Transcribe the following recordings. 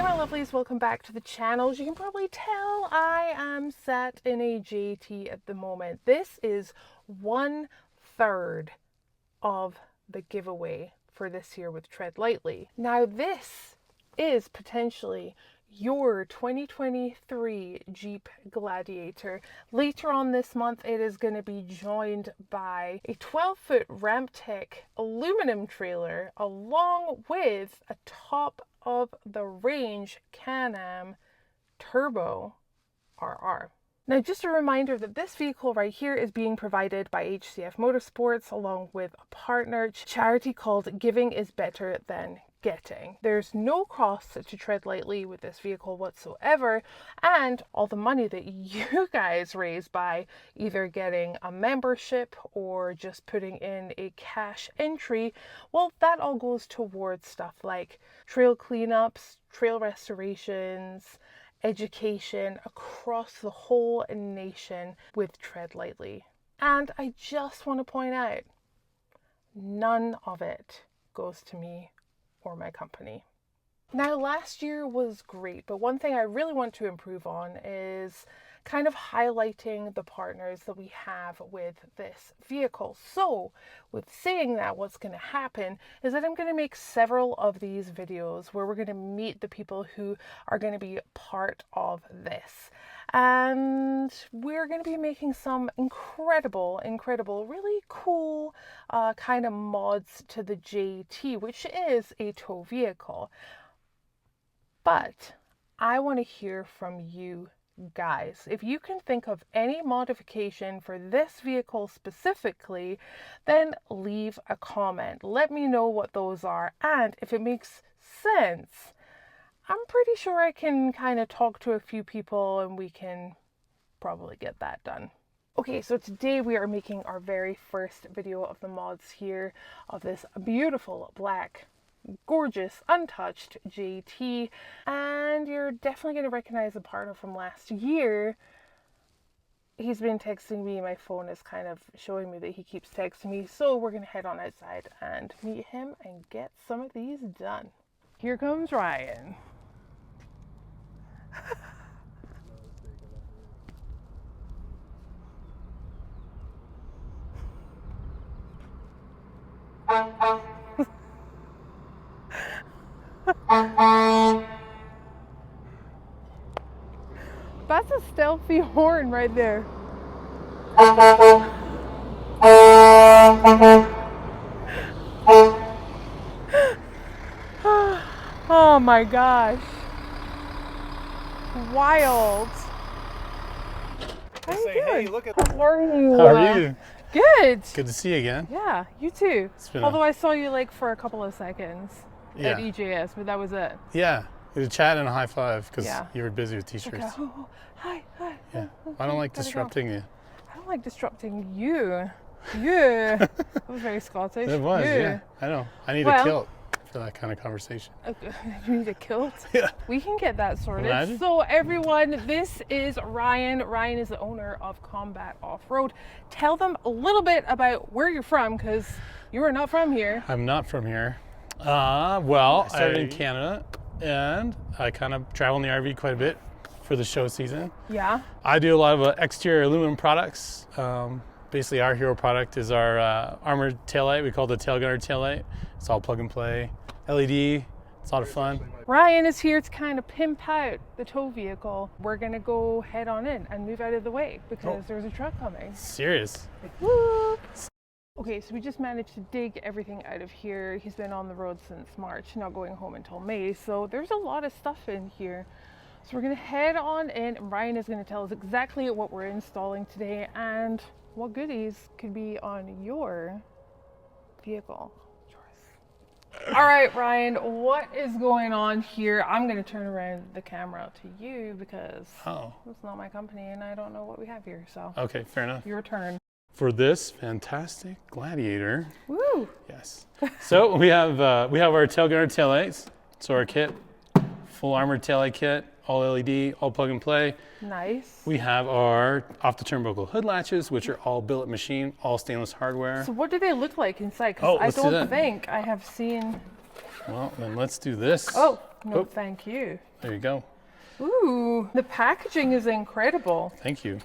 Hey my lovelies, welcome back to the channel. As you can probably tell, I am sat in a JT at the moment. This is 1/3 of the giveaway for this year with Tread Lightly. Now this is potentially your 2023 Jeep Gladiator. Later on this month, it is going to be joined by a 12-foot Ramtech aluminum trailer along with a top of the range Can-Am Turbo RR. Now, just a reminder that this vehicle right here is being provided by HCF Motorsports along with a partner charity called Giving is Better Than Getting. There's no cost to Tread Lightly with this vehicle whatsoever, and all the money that you guys raise by either getting a membership or just putting in a cash entry, well, that all goes towards stuff like trail cleanups, trail restorations, education across the whole nation with Tread Lightly. And I just want to point out, none of it goes to me or my company. Now, last year was great, but one thing I really want to improve on is kind of highlighting the partners that we have with this vehicle. So with saying that, what's going to happen is that I'm going to make several of these videos where we're going to meet the people who are going to be part of this. And we're going to be making some incredible, really cool kind of mods to the JT, which is a tow vehicle. But I want to hear from you guys. If you can think of any modification for this vehicle specifically, then leave a comment. Let me know what those are. And if it makes sense, I'm pretty sure I can kind of talk to a few people and we can probably get that done. Okay, so today we are making our very first video of the mods here of this beautiful black, gorgeous, untouched JT. And you're definitely going to recognize the partner from last year. He's been texting me. My phone is kind of showing me that he keeps texting me. So we're going to head on outside and meet him and get some of these done. Here comes Ryan. That's a stealthy horn right there. Oh my gosh. Wild. How you doing? Hey, look at How are you? How are you? Good. Good to see you again. Yeah, you too. Although I saw you like for a couple of seconds at EJS, but that was it. Yeah, we had a chat and a high five because you were busy with t-shirts. Okay. Oh, hi. Yeah, I don't like disrupting you. I don't like disrupting you. Yeah. That was very Scottish. It was, yeah. I know. I need a kilt for that kind of conversation. You need a kilt? Yeah. We can get that sorted. Imagine. So everyone, this is Ryan. Ryan is the owner of Combat Off-Road. Tell them a little bit about where you're from, because you are not from here. I'm not from here. Well, I started in Canada and I kind of travel in the RV quite a bit for the show season. Yeah. I do a lot of exterior aluminum products. Basically, our hero product is our armored taillight. We call it the tail gunner taillight. It's all plug and play, LED. It's a lot of fun. Ryan is here to kind of pimp out the tow vehicle. We're gonna go head on in and move out of the way because there's a truck coming. Serious? Like, whoop. Okay, so we just managed to dig everything out of here. He's been on the road since March, not going home until May. So there's a lot of stuff in here. So we're gonna head on in and Ryan is gonna tell us exactly what we're installing today and what goodies could be on your vehicle. All right, Ryan, what is going on here? I'm going to turn around the camera to you because it's not my company and I don't know what we have here. So okay, fair enough. Your turn. For this fantastic Gladiator. Woo! Yes. So we have our tail gunner taillights. So our kit, full armored taillight kit, all LED, all plug and play. Nice. We have our off the turnbuckle hood latches, which are all billet machine, all stainless hardware. So what do they look like inside? Because I don't think I have seen. Well, then let's do this. Oh, No, Oh. thank you. There you go. Ooh, the packaging is incredible. Thank you.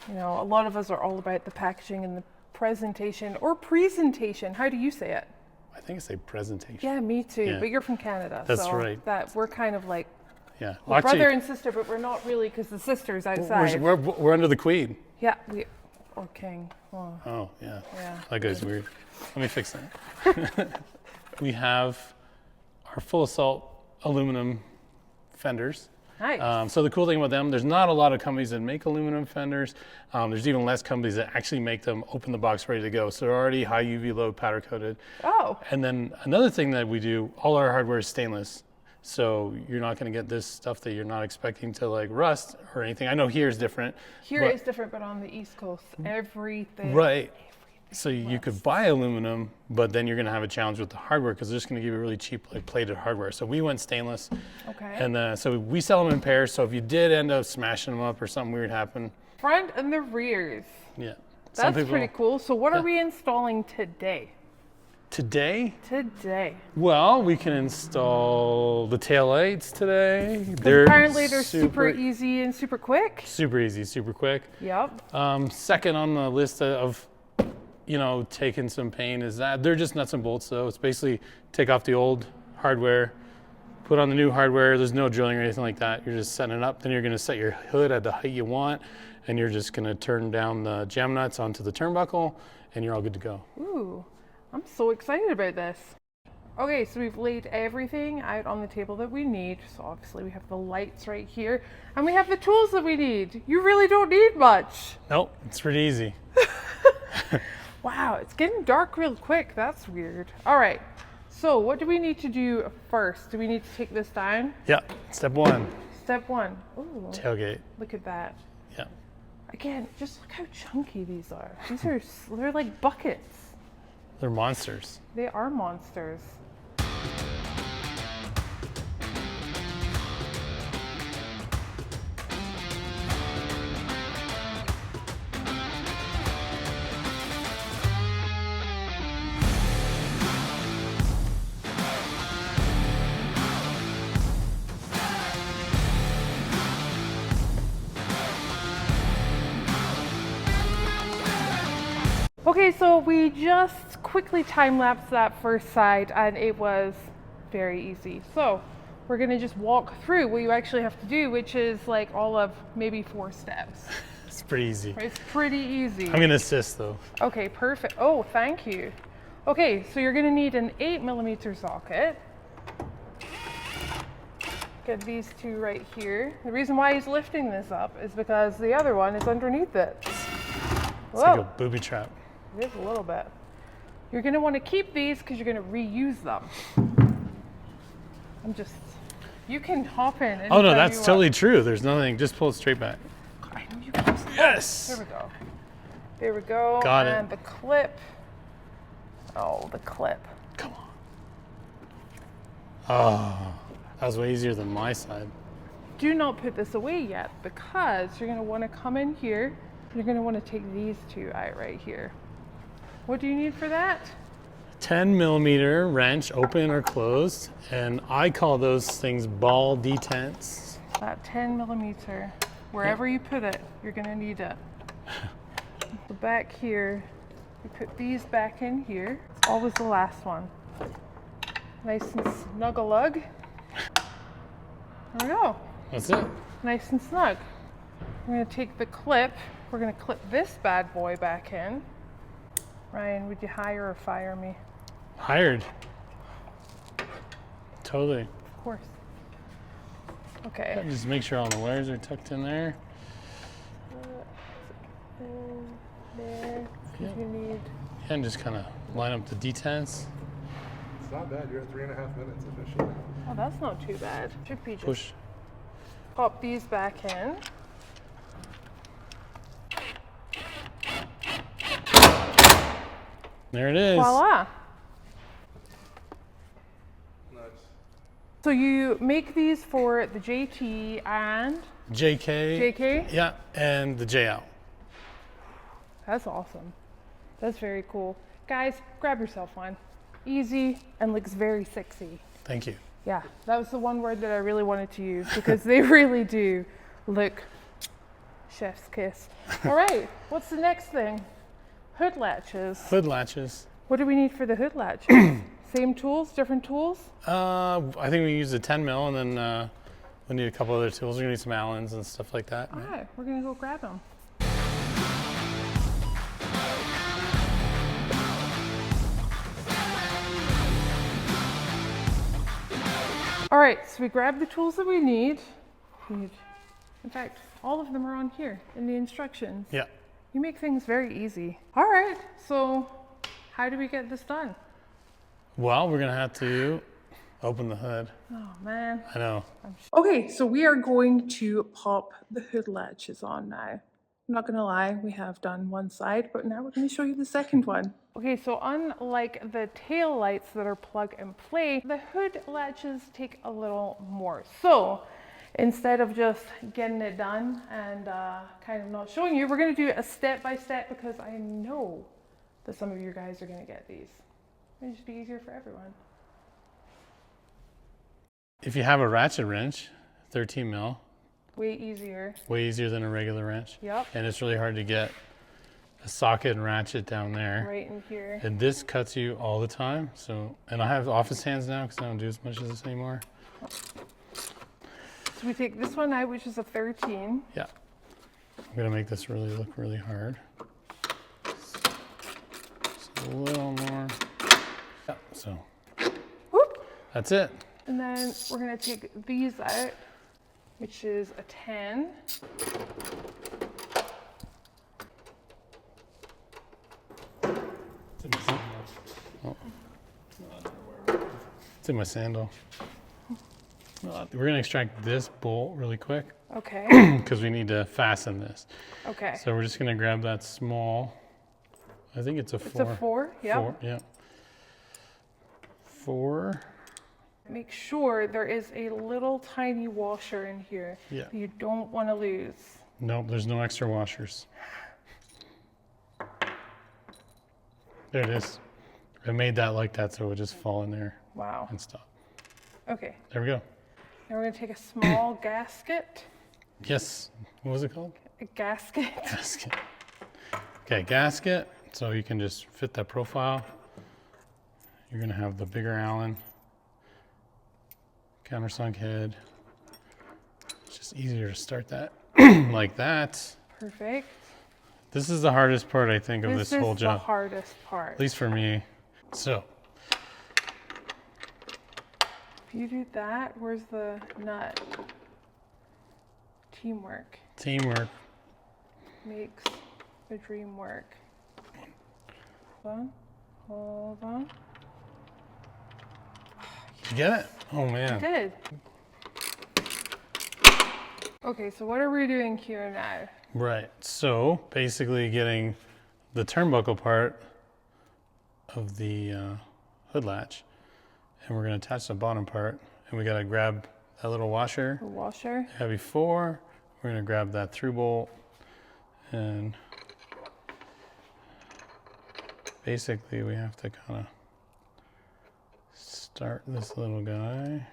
You know, a lot of us are all about the packaging and the presentation or presentation. How do you say it? I think it's a presentation. Yeah, me too. Yeah. But you're from Canada, That's so right. that we're kind of like Yeah. we're brother and sister, but we're not really because the sister's outside. we're under the queen. Yeah, we or king. Oh, Oh, yeah. yeah. That guy's weird. Let me fix that. We have our full assault aluminum fenders. Nice. So the cool thing about them, there's not a lot of companies that make aluminum fenders. There's even less companies that actually make them, open the box, ready to go. So they're already high UV load, powder coated. Oh, And then another thing that we do, all our hardware is stainless. So you're not going to get this stuff that you're not expecting to like rust or anything. I know here is different. here but- it's different, but on the East Coast, everything. Right. So you could buy aluminum, but then you're going to have a challenge with the hardware because they're just going to give you really cheap like plated hardware. So we went stainless. Okay. And so we sell them in pairs. So if you did end up smashing them up or something weird happened, Front and the rears. yeah. That's pretty cool. So what are we installing today? Today, Today. we can install the taillights today. Apparently they're super easy and super quick. Super easy, super quick. Yep. Second on the list of, taking some pain is that they're just nuts and bolts. So it's basically take off the old hardware, put on the new hardware. There's no drilling or anything like that. You're just setting it up. Then you're going to set your hood at the height you want, and you're just going to turn down the jam nuts onto the turnbuckle, and you're all good to go. Ooh, I'm so excited about this. Okay, so we've laid everything out on the table that we need. So obviously we have the lights right here, and we have the tools that we need. You really don't need much. Nope, it's pretty easy. Wow, it's getting dark real quick. That's weird. All right, so what do we need to do first? Do we need to take this down? Yeah, step one, Step one. Ooh, tailgate. look at that. Yeah. Again, just look how chunky these are. They're like buckets. They're monsters. They are monsters. Okay, so we just quickly time-lapsed that first side and it was very easy. So we're gonna just walk through what you actually have to do, which is like all of maybe 4 steps. It's pretty easy. It's pretty easy. I'm gonna assist though. Okay, perfect. Oh, thank you. Okay, so you're gonna need an 8mm socket. Get these two right here. The reason why he's lifting this up is because the other one is underneath it. It's like a booby trap. It is a little bit. You're going to want to keep these because you're going to reuse them. You can hop in. Oh no, that's totally true. There's nothing, just pull it straight back. I know you can. Yes! There we go. There we go. Got it. And the clip. Oh, the clip. Come on. Oh, that was way easier than my side. Do not put this away yet because you're going to want to come in here. You're going to want to take these two out right here. What do you need for that? 10mm wrench, open or closed, and I call those things ball detents. That 10mm. Wherever you put it, you're going to need it. So back here, you put these back in here. It's always the last one. Nice and snug-a-lug. There we go. That's it. Nice and snug. We're going to take the clip. We're going to clip this bad boy back in. Ryan, would you hire or fire me? Hired. Totally. Of course. Okay. Just make sure all the wires are tucked in there. There. Yeah. You need. And just kind of line up the detents. It's not bad. You're at 3.5 minutes officially. Oh, that's not too bad. Should be just Push. pop these back in. There it is. Voila. Nice. So you make these for the JT and JK. JK? Yeah, and the J out. That's awesome. That's very cool. Guys, grab yourself one. Easy and looks very sexy. Thank you. Yeah, that was the one word that I really wanted to use because they really do look chef's kiss. All right, what's the next thing? Hood latches. Hood latches. What do we need for the hood latches? Same tools, different tools? I think we use a 10 mil, and then we need a couple other tools. We're gonna need some Allens and stuff like that. All right, we're gonna go grab them. All right, so we grabbed the tools that we need. In fact, all of them are on here in the instructions. Yeah. You make things very easy. All right, so how do we get this done? Well, we're gonna have to open the hood. Oh man. I know. Okay, so we are going to pop the hood latches on now. I'm not gonna lie, we have done one side, but now we're gonna show you the second one. Okay, so unlike the tail lights that are plug and play, the hood latches take a little more. So instead of just getting it done and kind of not showing you, we're gonna do a step-by-step because I know that some of you guys are gonna get these. It'll just be easier for everyone. If you have a ratchet wrench, 13 mil, Way easier. way easier than a regular wrench. Yep. And it's really hard to get a socket and ratchet down there. Right in here. And this cuts you all the time. So, and I have office hands now because I don't do as much of this anymore. So we take this one out, which is a 13. Yeah. I'm gonna make this really look really hard. Just a little more. Yeah, so Whoop. that's it. And then we're gonna take these out, which is a 10. It's in my sandal. We're gonna extract this bolt really quick Okay. because we need to fasten this. Okay. So we're just gonna grab that small, I think it's a 4. It's a 4, yeah. 4, yeah. 4. Make sure there is a little tiny washer in here. Yeah. You don't want to lose. Nope, there's no extra washers. There it is. I made that like that so it would just fall in there Wow. and stop. Okay. There we go. Now we're gonna take a small gasket. Yes. What was it called? A gasket. Gasket. Okay, gasket. So you can just fit that profile. You're gonna have the bigger Allen. Countersunk head. It's just easier to start that like that. Perfect. This is the hardest part, I think, of this whole This is the job. hardest part. At least for me. So, If you do that, where's the nut? Teamwork teamwork. makes the dream work. Hold on. Hold on. You get it? Oh man. Good. Okay, so what are we doing here now? Right. So basically getting the turnbuckle part of the hood latch, and we're going to attach the bottom part, and we got to grab that little washer The washer. had before. We're going to grab that through bolt, and basically we have to kind of start this little guy.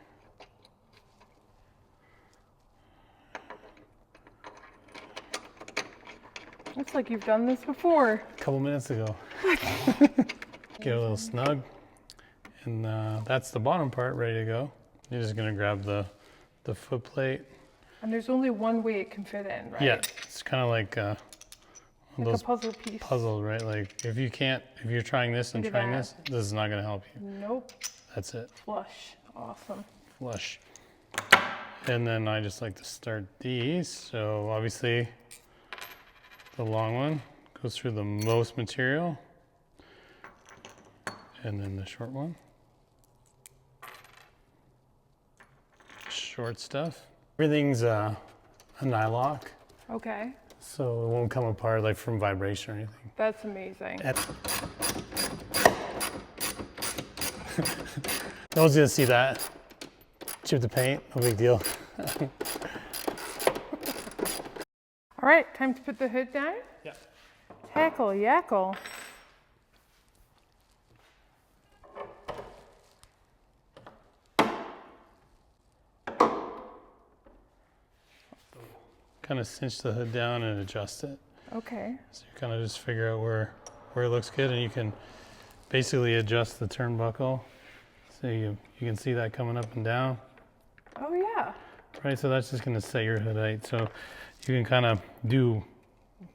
Looks like you've done this before. A couple minutes ago. Get a little snug, and that's the bottom part ready to go. You're just gonna grab the foot plate. And there's only one way it can fit in, right? Yeah, it's kind of like one of Like those a puzzle piece. puzzles, right? Like if you're trying this and Look at trying that. this is not gonna help you. Nope. That's it, Flush. Awesome. flush. And then I just like to start these. So obviously the long one goes through the most material, and then the short one. Short stuff. Everything's a nylock, Okay. so it won't come apart like from vibration or anything. That's amazing. No one's gonna see that. Chip the paint, no big deal. All right, time to put the hood down. Yeah. Tackle, yackle. kind of cinch the hood down and adjust it. Okay. So you kind of just figure out where it looks good, and you can basically adjust the turnbuckle. So you can see that coming up and down. Oh yeah. Right, so that's just going to set your hood height. So you can kind of do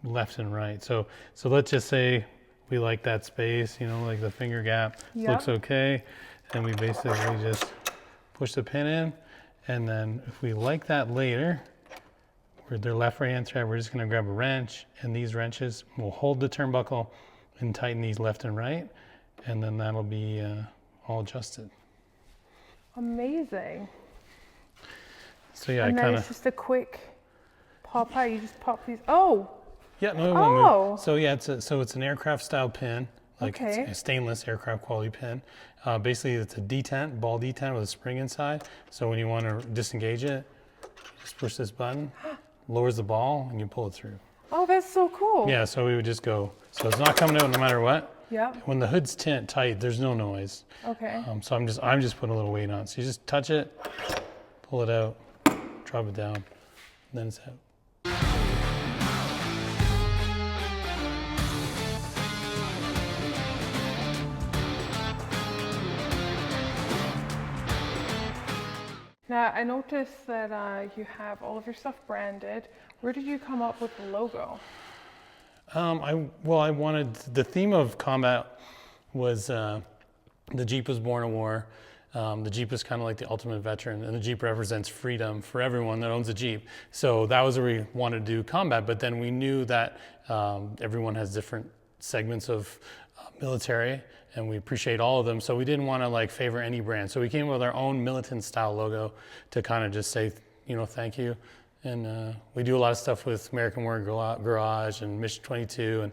left and right. So let's just say we like that space, you know, like the finger gap looks okay. And we basically just push the pin in. And then if we like that later, where they're left right hand thread, we're just going to grab a wrench, and these wrenches will hold the turnbuckle and tighten these left and right. And then that'll be all adjusted. Amazing. So yeah, And then it's just a quick pop out. You just pop these. Oh. Yeah, no, it won't move. So yeah, it's an aircraft style pin, like it's a stainless aircraft quality pin. Basically, it's a detent, ball detent with a spring inside. So when you want to disengage it, you just push this button, lowers the ball, and you pull it through. Oh, that's so cool. Yeah, so we would just go. So it's not coming out no matter what. Yeah. When the hood's tight, there's no noise. Okay. So I'm just putting a little weight on. So you just touch it, pull it out, drop it down, and then it's out. Now, I noticed that you have all of your stuff branded. Where did you come up with the logo? I wanted, the theme of combat was the Jeep was born a war. The Jeep is kind of like the ultimate veteran, and the Jeep represents freedom for everyone that owns a Jeep. So that was where we wanted to do combat, but then we knew that everyone has different segments of military, and we appreciate all of them. So we didn't want to like favor any brand. So we came with our own militant style logo to kind of just say, you know, thank you. And we do a lot of stuff with American War Garage and Mission 22, and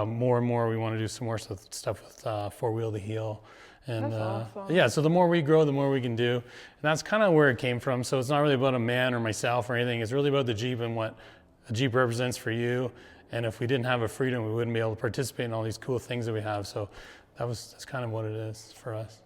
more and more we want to do some more stuff with Four Wheel to Heel. And That's awesome. yeah, so the more we grow, the more we can do. And that's kind of where it came from. So it's not really about a man or myself or anything. It's really about the Jeep and what a Jeep represents for you. And if we didn't have a freedom, we wouldn't be able to participate in all these cool things that we have. So that's kind of what it is for us.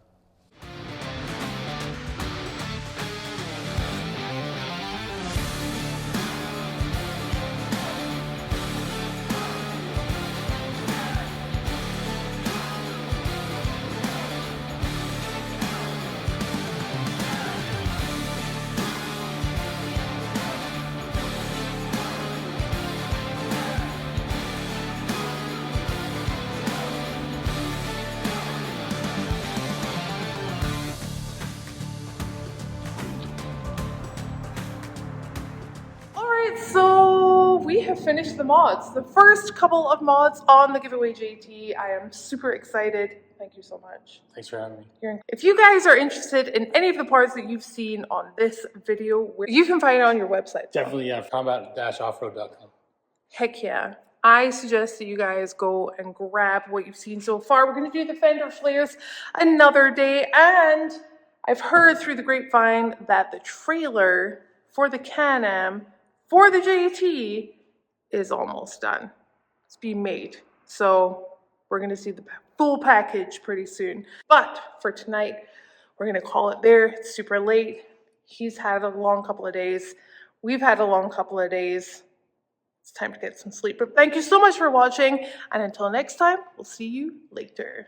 So we have finished the mods. The first couple of mods on the giveaway JT. I am super excited. Thank you so much. Thanks for having me. If you guys are interested in any of the parts that you've seen on this video, you can find it on your website. Definitely, yeah, combat-offroad.com. Heck yeah. I suggest that you guys go and grab what you've seen so far. We're going to do the fender flares another day. And I've heard through the grapevine that the trailer for the Can-Am for the JT is almost done. It's being made. So we're going to see the full package pretty soon. But for tonight, we're going to call it there. It's super late. He's had a long couple of days. We've had a long couple of days. It's time to get some sleep. But thank you so much for watching. And until next time, we'll see you later.